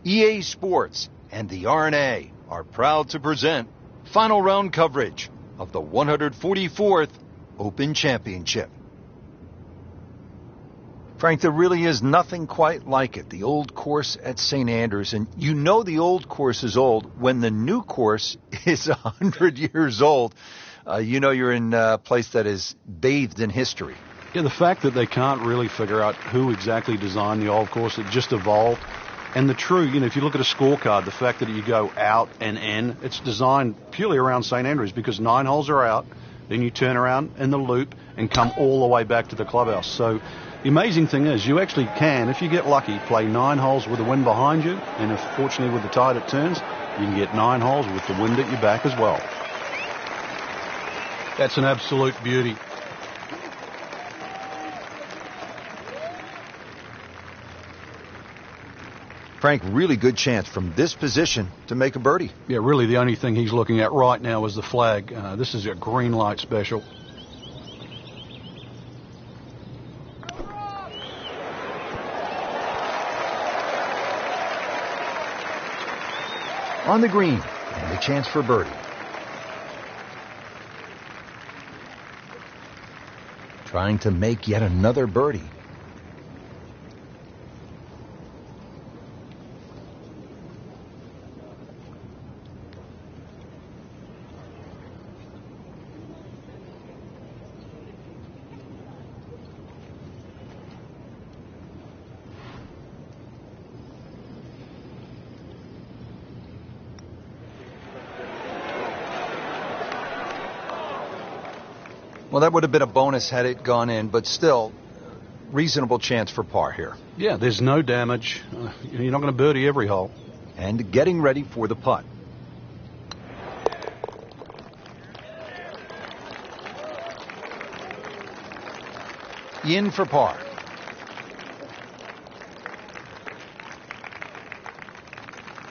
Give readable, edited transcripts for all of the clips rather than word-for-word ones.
EA Sports and the RNA are proud to present final round coverage of the 144th Open Championship. Frank, there really is nothing quite like it, the old course at St. Andrews. And you know the old course is old when the new course is 100 years old. You know you're in a place that is bathed in history. Yeah, the fact that they can't really figure out who exactly designed the old course, it just evolved. And the true, if you look at a scorecard, the fact that you go out and in, it's designed purely around St. Andrews because 9 holes are out, then you turn around in the loop and come all the way back to the clubhouse. So the amazing thing is you actually can, if you get lucky, play 9 holes with the wind behind you, and if fortunately with the tide it turns, you can get 9 holes with the wind at your back as well. That's an absolute beauty. Frank, really good chance from this position to make a birdie. Yeah, really the only thing he's looking at right now is the flag. This is a green light special. On the green, and a chance for birdie. Trying to make yet another birdie. Well, that would have been a bonus had it gone in, but still, reasonable chance for par here. Yeah, there's no damage. You're not going to birdie every hole. And getting ready for the putt. In for par.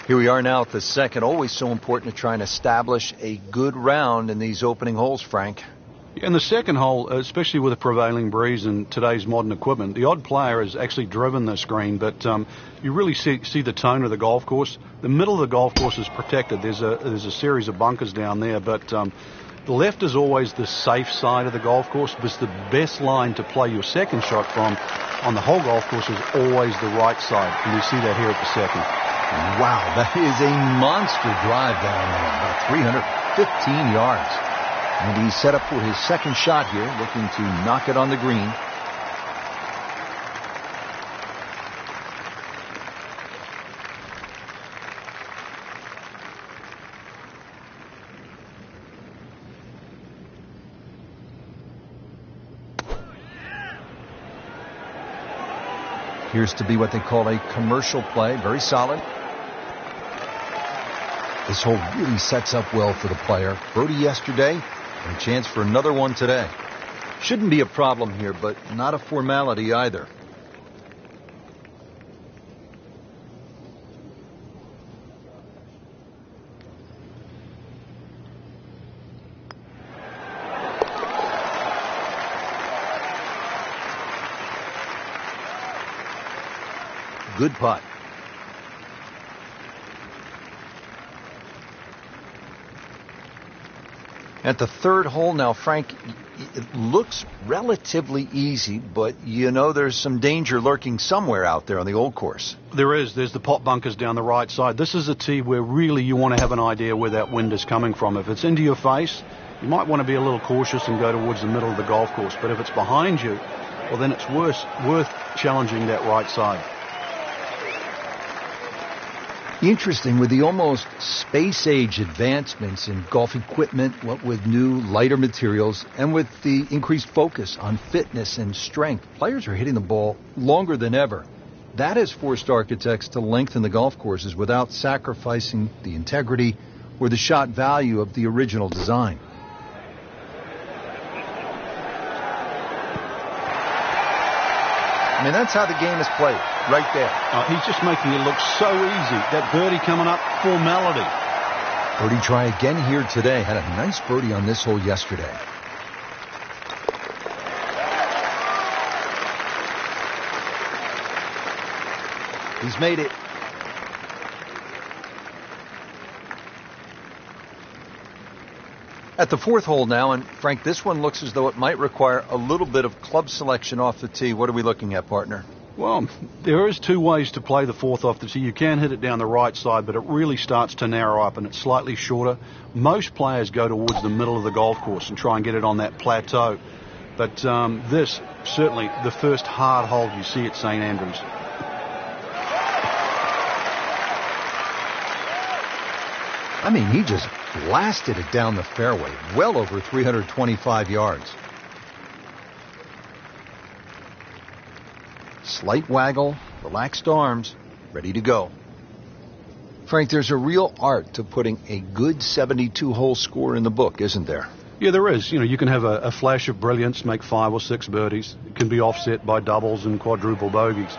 Here we are now at the second. Always so important to try and establish a good round in these opening holes, Frank. In the second hole, especially with a prevailing breeze and today's modern equipment, the odd player has actually driven this green, but you really see the tone of the golf course. The middle of the golf course is protected. There's a series of bunkers down there, but the left is always the safe side of the golf course, but the best line to play your second shot from on the whole golf course is always the right side, and we see that here at the second. Wow, that is a monster drive down there, about 315 yards. And he's set up for his second shot here, looking to knock it on the green. Appears to be what they call a commercial play, very solid. This hole really sets up well for the player. Birdie yesterday, and a chance for another one today. Shouldn't be a problem here, but not a formality either. Good putt. At the third hole now, Frank, it looks relatively easy, but there's some danger lurking somewhere out there on the old course. There is. There's the pot bunkers down the right side. This is a tee where really you want to have an idea where that wind is coming from. If it's into your face, you might want to be a little cautious and go towards the middle of the golf course. But if it's behind you, well, then it's worth challenging that right side. Interesting, with the almost space-age advancements in golf equipment, what with new, lighter materials, and with the increased focus on fitness and strength, players are hitting the ball longer than ever. That has forced architects to lengthen the golf courses without sacrificing the integrity or the shot value of the original design. I mean, that's how the game is played, right there. He's just making it look so easy. That birdie coming up, formality. Birdie try again here today. Had a nice birdie on this hole yesterday. He's made it. At the fourth hole now, and Frank, this one looks as though it might require a little bit of club selection off the tee. What are we looking at, partner? Well, there is two ways to play the fourth off the tee. You can hit it down the right side, but it really starts to narrow up and it's slightly shorter. Most players go towards the middle of the golf course and try and get it on that plateau. But this, certainly the first hard hole you see at St. Andrews. I mean, he just blasted it down the fairway, well over 325 yards. Slight waggle, relaxed arms, ready to go. Frank, there's a real art to putting a good 72-hole score in the book, isn't there? Yeah, there is. You know, you can have a flash of brilliance, make 5 or 6 birdies. It can be offset by doubles and quadruple bogeys.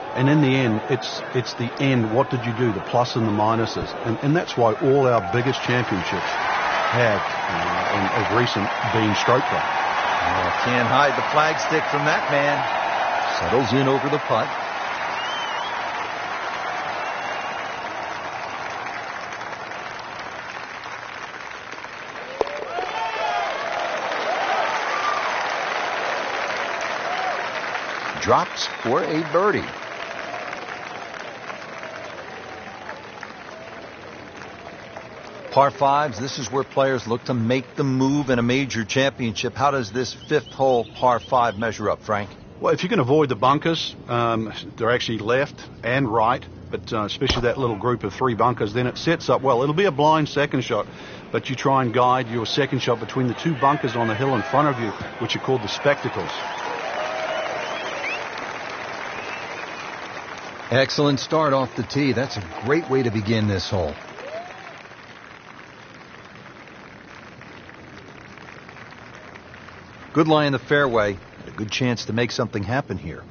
And in the end, it's the end. What did you do? The plus and the minuses. And that's why all our biggest championships have, of recent, been stroke play. Oh, can't hide the flagstick from that man. Settles in over the putt. Drops for a birdie. Par fives, this is where players look to make the move in a major championship. How does this fifth hole par 5 measure up, Frank? Well, if you can avoid the bunkers, they're actually left and right, but especially that little group of 3 bunkers, then it sets up well. It'll be a blind second shot, but you try and guide your second shot between the 2 bunkers on the hill in front of you, which are called the spectacles. Excellent start off the tee. That's a great way to begin this hole. Good lie in the fairway, and a good chance to make something happen here.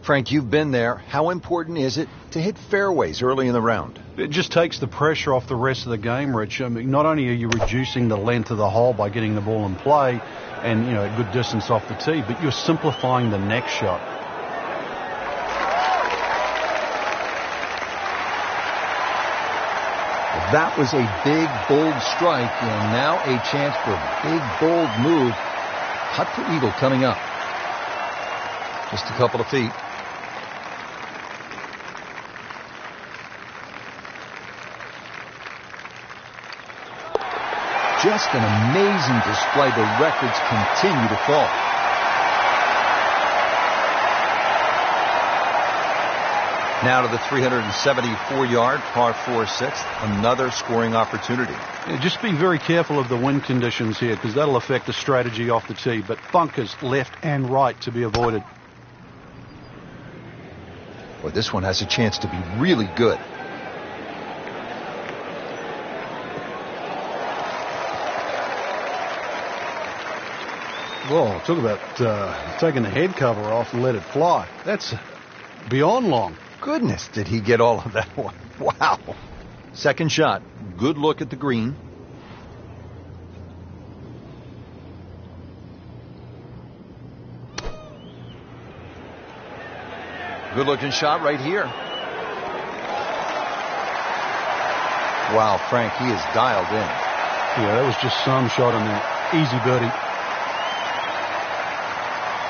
Frank, you've been there. How important is it to hit fairways early in the round? It just takes the pressure off the rest of the game, Rich. I mean, not only are you reducing the length of the hole by getting the ball in play and, a good distance off the tee, but you're simplifying the next shot. That was a big, bold strike, and now a chance for a big, bold move. Putt for eagle coming up. Just a couple of feet. Just an amazing display. The records continue to fall. Now to the 374-yard par 4 sixth, another scoring opportunity. Yeah, just be very careful of the wind conditions here because that'll affect the strategy off the tee. But bunkers left and right to be avoided. Well, this one has a chance to be really good. Whoa, talk about taking the head cover off and let it fly. That's beyond long. Goodness, did he get all of that one? Wow. Second shot. Good look at the green. Good looking shot right here. Wow, Frank, he is dialed in. Yeah, that was just some shot in there. Easy birdie.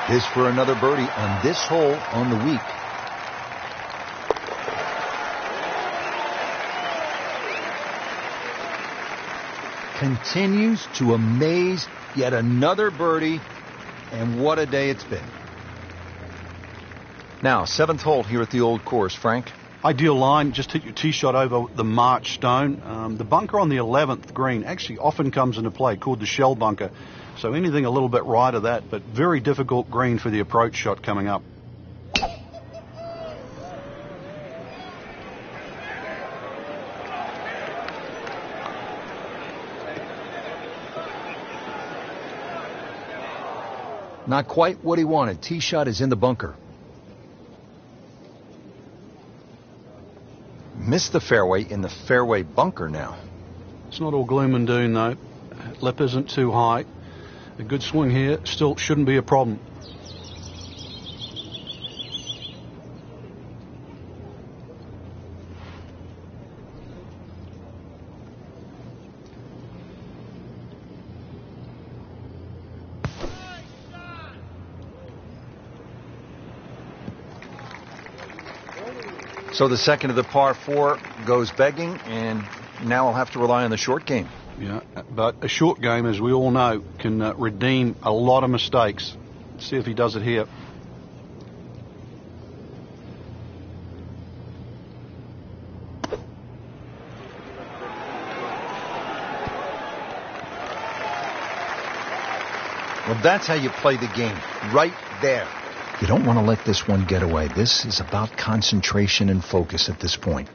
This for another birdie on this hole on the week. Continues to amaze. Yet another birdie, and what a day it's been. Now, 7th hole here at the old course, Frank. Ideal line, just hit your tee shot over the March stone. The bunker on the 11th green actually often comes into play, called the shell bunker. So anything a little bit right of that, but very difficult green for the approach shot coming up. Not quite what he wanted. Tee shot is in the bunker. Missed the fairway in the fairway bunker now. It's not all gloom and doom, though. Lip isn't too high. A good swing here still shouldn't be a problem. So the second of the par 4 goes begging, and now I'll have to rely on the short game. Yeah, but a short game, as we all know, can redeem a lot of mistakes. Let's see if he does it here. Well, that's how you play the game, right there. You don't want to let this one get away. This is about concentration and focus at this point.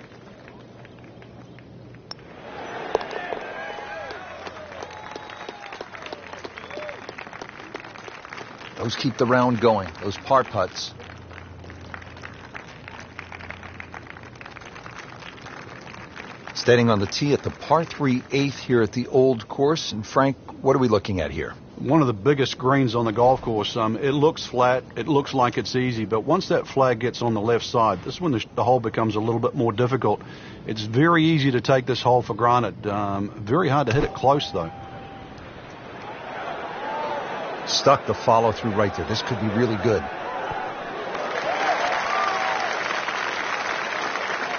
Those keep the round going, those par putts. Standing on the tee at the par 3 8th here at the Old Course. And Frank, what are we looking at here? One of the biggest greens on the golf course. It looks flat. It looks like it's easy. But once that flag gets on the left side, this is when the hole becomes a little bit more difficult. It's very easy to take this hole for granted. Very hard to hit it close, though. Stuck the follow through right there. This could be really good.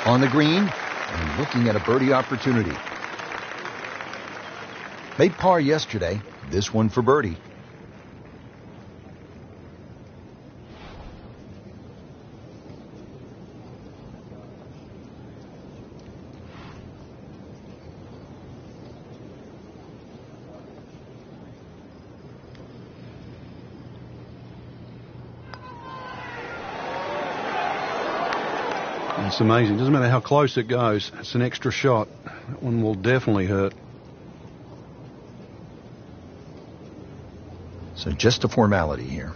On the green and looking at a birdie opportunity. Made par yesterday. This one for birdie. It's amazing. Doesn't matter how close it goes. It's an extra shot. That one will definitely hurt. So just a formality here.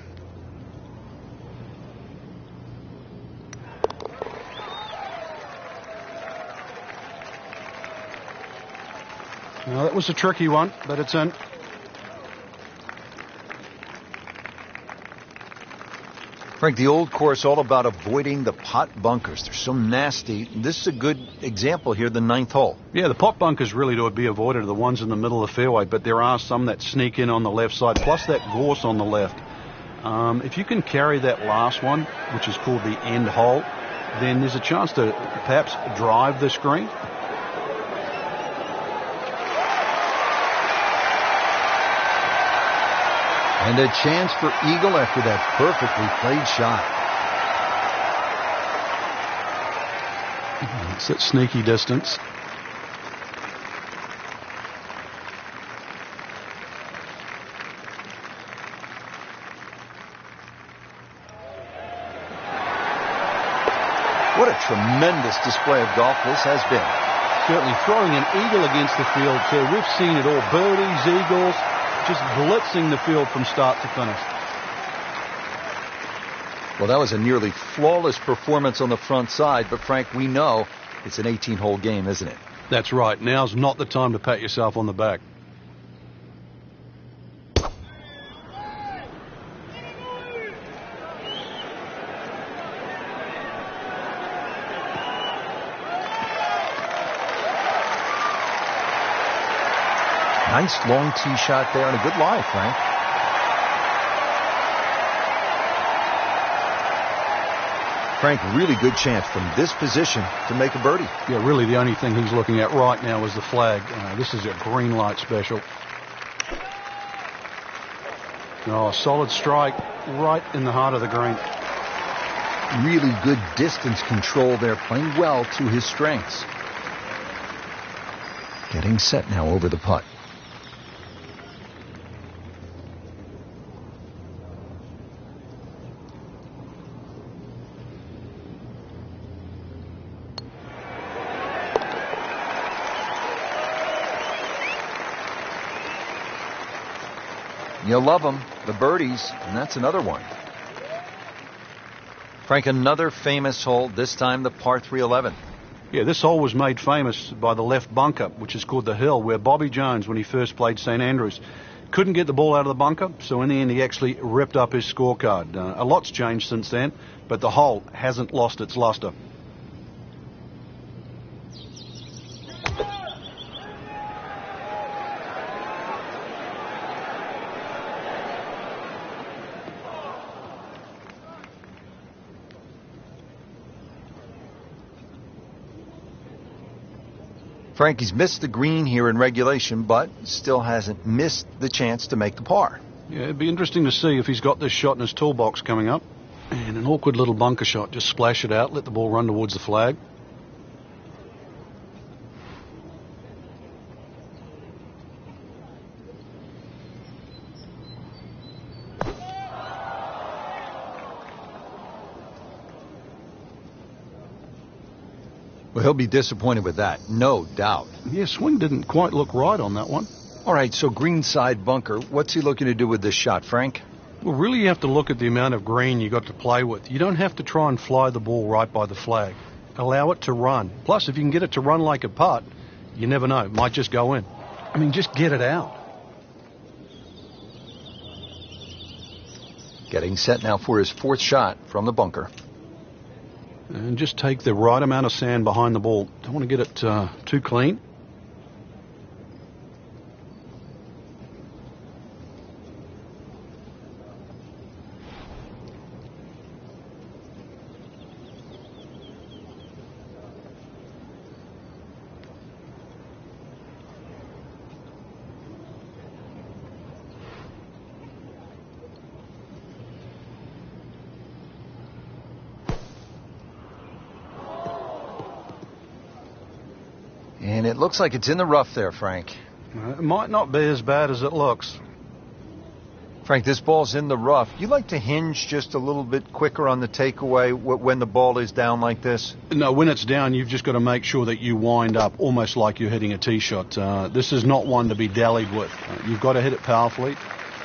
Now, that was a tricky one, but it's in. Frank, the Old Course all about avoiding the pot bunkers. They're so nasty. This is a good example here, the 9th hole. Yeah, the pot bunkers really to be avoided are the ones in the middle of the fairway, but there are some that sneak in on the left side, plus that gorse on the left. If you can carry that last one, which is called the end hole, then there's a chance to perhaps drive this green. And a chance for eagle after that perfectly played shot. It's that sneaky distance. What a tremendous display of golf this has been. Certainly throwing an eagle against the field, too. We've seen it all. Birdies, eagles, just blitzing the field from start to finish. Well, that was a nearly flawless performance on the front side, but Frank, we know it's an 18-hole game, isn't it? That's right. Now's not the time to pat yourself on the back. Nice long tee shot there and a good lie, Frank. Frank, really good chance from this position to make a birdie. Yeah, really the only thing he's looking at right now is the flag. This is a green light special. Oh, solid strike right in the heart of the green. Really good distance control there, playing well to his strengths. Getting set now over the putt. You'll love them, the birdies, and that's another one. Frank, another famous hole, this time the par 311. Yeah, this hole was made famous by the left bunker, which is called the Hill, where Bobby Jones, when he first played St Andrews, couldn't get the ball out of the bunker, so in the end he actually ripped up his scorecard. A lot's changed since then, but the hole hasn't lost its luster. Frankie's missed the green here in regulation, but still hasn't missed the chance to make the par. Yeah, it'd be interesting to see if he's got this shot in his toolbox coming up. And an awkward little bunker shot. Just splash it out, let the ball run towards the flag. Well, he'll be disappointed with that, no doubt. Yeah, swing didn't quite look right on that one. All right, so greenside bunker. What's he looking to do with this shot, Frank? Well, really you have to look at the amount of green you got to play with. You don't have to try and fly the ball right by the flag. Allow it to run. Plus, if you can get it to run like a putt, you never know. It might just go in. I mean, just get it out. Getting set now for his fourth shot from the bunker. And just take the right amount of sand behind the ball. Don't want to get it too clean. And it looks like it's in the rough there, Frank. It might not be as bad as it looks. Frank, this ball's in the rough. You like to hinge just a little bit quicker on the takeaway when the ball is down like this? No, when it's down, you've just got to make sure that you wind up almost like you're hitting a tee shot. This is not one to be dallied with. You've got to hit it powerfully,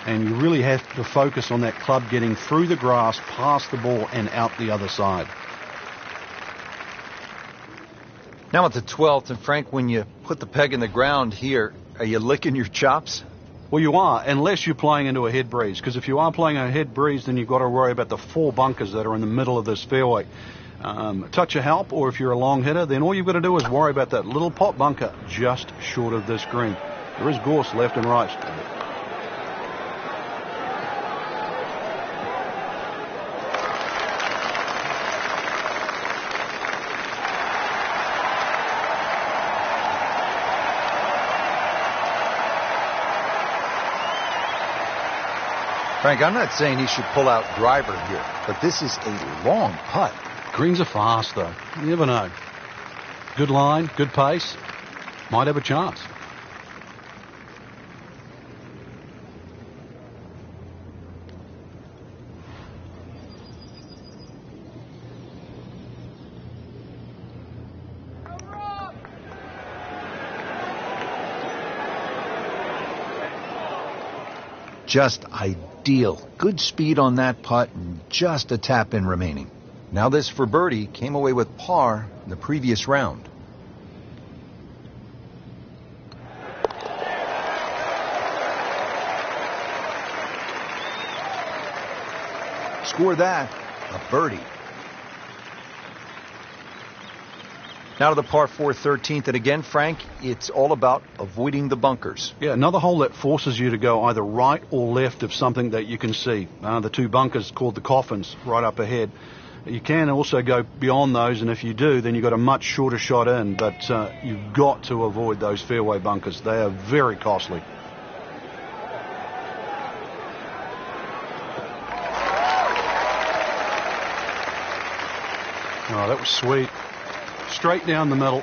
and you really have to focus on that club getting through the grass, past the ball, and out the other side. Now at the 12th, and Frank, when you put the peg in the ground here, are you licking your chops? Well, you are, unless you're playing into a head breeze. Because if you are playing a head breeze, then you've got to worry about the 4 bunkers that are in the middle of this fairway. Touch of help, or if you're a long hitter, then all you've got to do is worry about that little pot bunker just short of this green. There is gorse left and right. Frank, I'm not saying he should pull out driver here, but this is a long putt. Greens are fast, though. You never know. Good line, good pace. Might have a chance. Just ideal. Good speed on that putt and just a tap in remaining. Now this for birdie came away with par in the previous round. Score that, a birdie. Now to the par 4 13th, and again, Frank, it's all about avoiding the bunkers. Yeah, another hole that forces you to go either right or left of something that you can see. The 2 bunkers called the coffins right up ahead. You can also go beyond those, and if you do, then you've got a much shorter shot in, but you've got to avoid those fairway bunkers. They are very costly. Oh, that was sweet. Straight down the middle.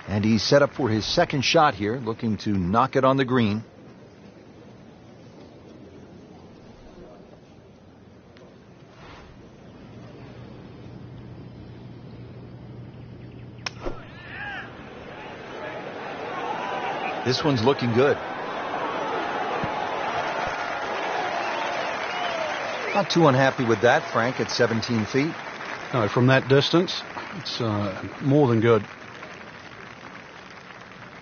And he's set up for his second shot here, looking to knock it on the green. This one's looking good. Not too unhappy with that, Frank, at 17 feet. No, from that distance, it's more than good.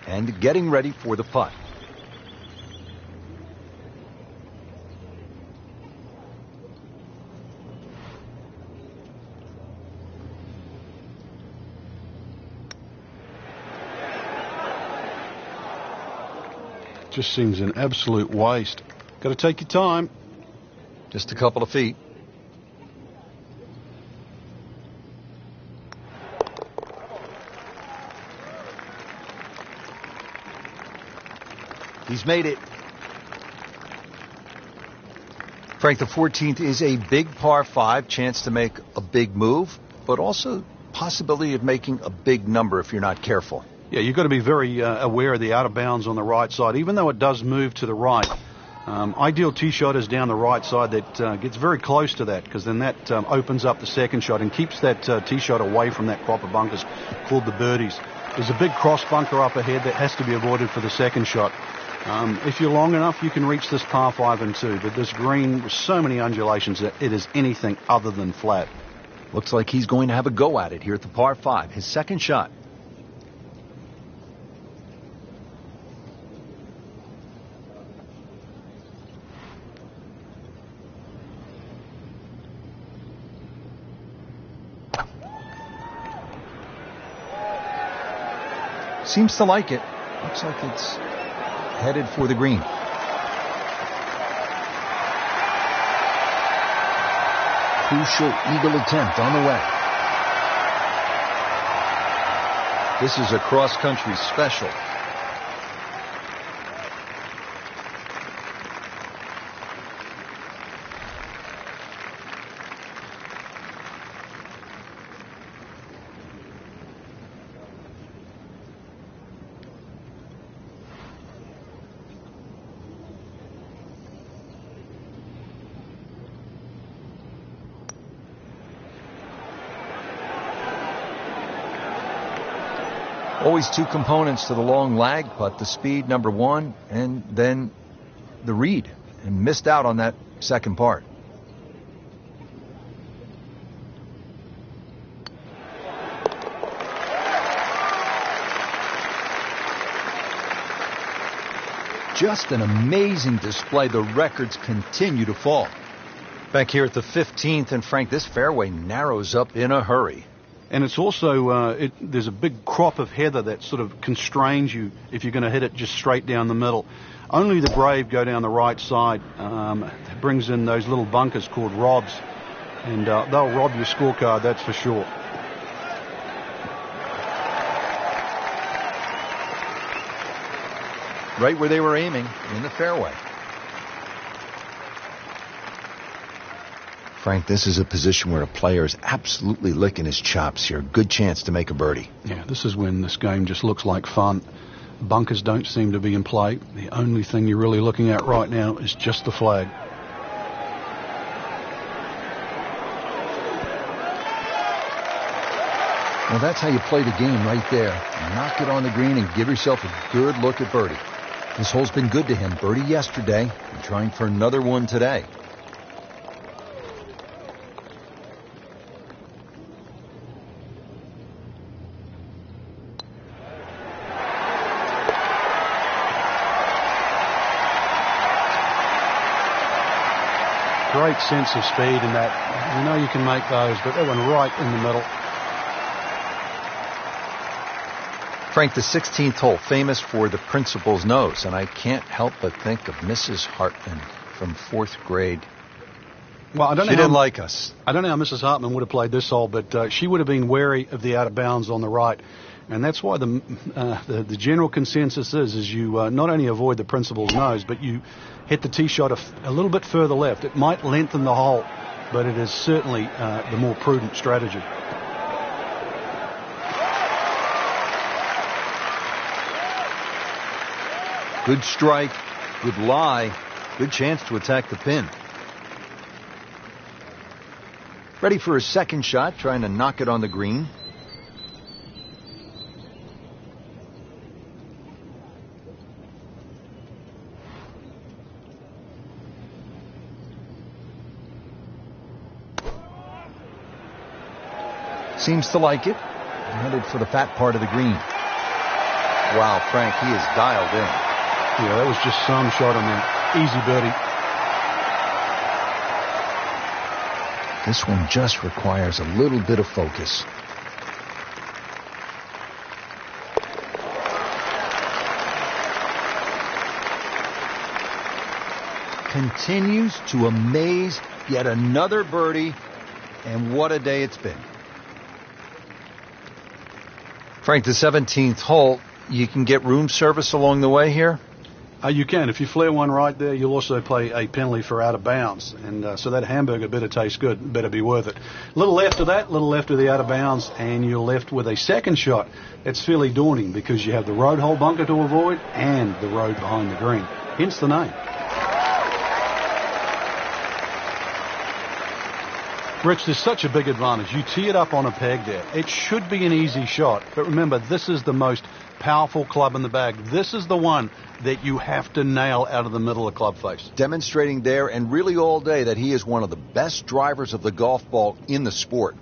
And getting ready for the putt. Just seems an absolute waste. Got to take your time. Just a couple of feet. He's made it. Frank, the 14th is a big par 5, chance to make a big move, but also possibility of making a big number if you're not careful. Yeah, you've got to be very aware of the out of bounds on the right side, even though it does move to the right. Ideal tee shot is down the right side that gets very close to that, because then that opens up the second shot and keeps that tee shot away from that crop of bunkers called the birdies. There's a big cross bunker up ahead that has to be avoided for the second shot. If you're long enough, you can reach this par 5 and 2, but this green with so many undulations that it is anything other than flat. Looks like he's going to have a go at it here at the par 5. His second shot. Seems to like it. Looks like it's headed for the green. Crucial eagle attempt on the way. This is a cross-country special. Always two components to the long lag putt, the speed, number one, and then the read. And missed out on that second part. Just an amazing display. The records continue to fall. Back here at the 15th, and Frank, this fairway narrows up in a hurry. And it's also, there's a big crop of heather that sort of constrains you if you're going to hit it just straight down the middle. Only the brave go down the right side. It brings in those little bunkers called robs. And they'll rob your scorecard, that's for sure. Right where they were aiming, in the fairway. Frank, this is a position where a player is absolutely licking his chops here. Good chance to make a birdie. Yeah, this is when this game just looks like fun. Bunkers don't seem to be in play. The only thing you're really looking at right now is just the flag. Well, that's how you play the game right there. Knock it on the green and give yourself a good look at birdie. This hole's been good to him. Birdie yesterday and trying for another one today. Great sense of speed in that. You know you can make those, but that one right in the middle. Frank, the 16th hole, famous for the principal's nose, and I can't help but think of Mrs. Hartman from 4th grade. Well, I don't know. She didn't like us. I don't know how Mrs. Hartman would have played this hole, but she would have been wary of the out of bounds on the right. And that's why the general consensus is you not only avoid the principal's nose, but you hit the tee shot a little bit further left. It might lengthen the hole, but it is certainly the more prudent strategy. Good strike, good lie, good chance to attack the pin. Ready for his second shot, trying to knock it on the green. Seems to like it. Headed for the fat part of the green. Wow, Frank, he is dialed in. Yeah, that was just some shot on that. Easy birdie. This one just requires a little bit of focus. Continues to amaze. Yet another birdie. And what a day it's been. Frank, the 17th hole, you can get room service along the way here? You can. If you flare one right there, you'll also pay a penalty for out of bounds. And so that hamburger better taste good, better be worth it. A little left of that, a little left of the out of bounds, and you're left with a second shot. It's fairly daunting because you have the road hole bunker to avoid and the road behind the green. Hence the name. Rich, there's such a big advantage. You tee it up on a peg there. It should be an easy shot. But remember, this is the most powerful club in the bag. This is the one that you have to nail out of the middle of club face. Demonstrating there and really all day that he is one of the best drivers of the golf ball in the sport.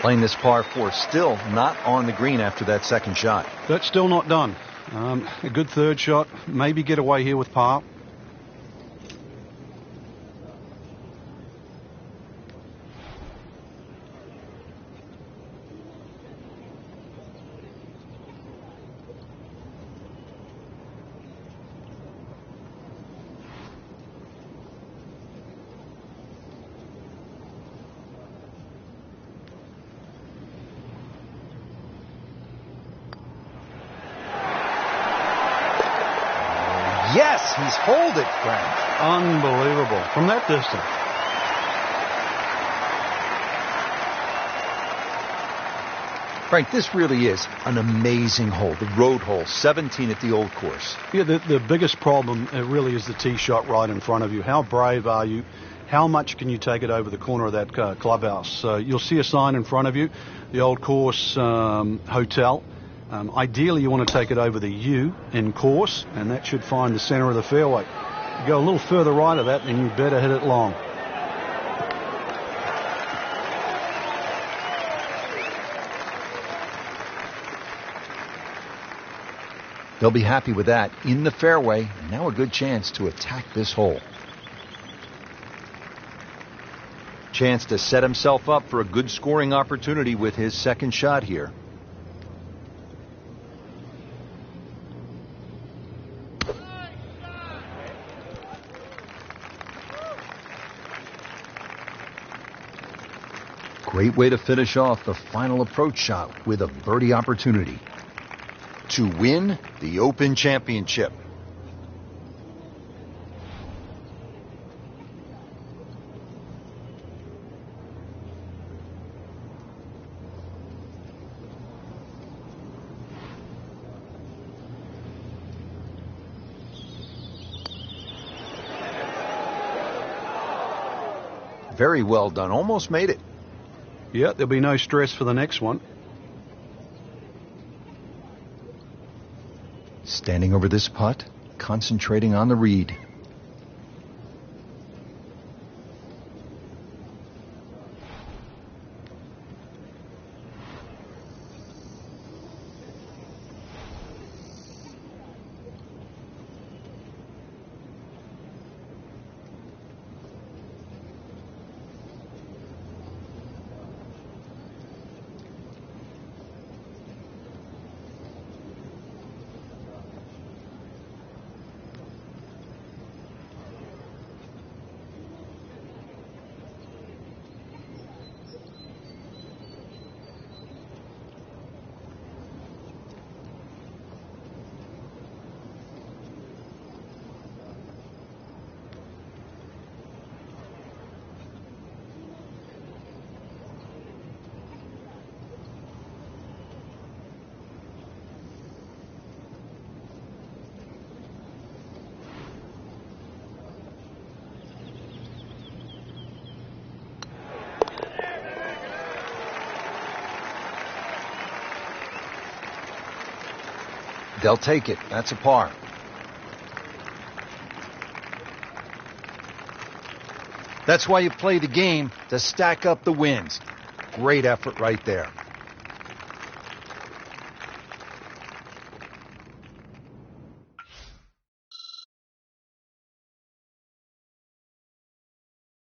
Playing this par 4, still not on the green after that second shot. That's still not done. A good third shot. Maybe get away here with par. Yes, he's holed it, Frank. Unbelievable. From that distance. Frank, this really is an amazing hole. The road hole, 17 at the old course. Yeah, the biggest problem really is the tee shot right in front of you. How brave are you? How much can you take it over the corner of that clubhouse? You'll see a sign in front of you, the old course hotel. Ideally, you want to take it over the U in course, and that should find the center of the fairway. You go a little further right of that, and you better hit it long. They'll be happy with that. In the fairway, now a good chance to attack this hole. Chance to set himself up for a good scoring opportunity with his second shot here. Great way to finish off the final approach shot with a birdie opportunity to win the Open Championship. Very well done. Almost made it. Yeah, there'll be no stress for the next one. Standing over this putt, concentrating on the read. They'll take it. That's a par. That's why you play the game, to stack up the wins. Great effort right there.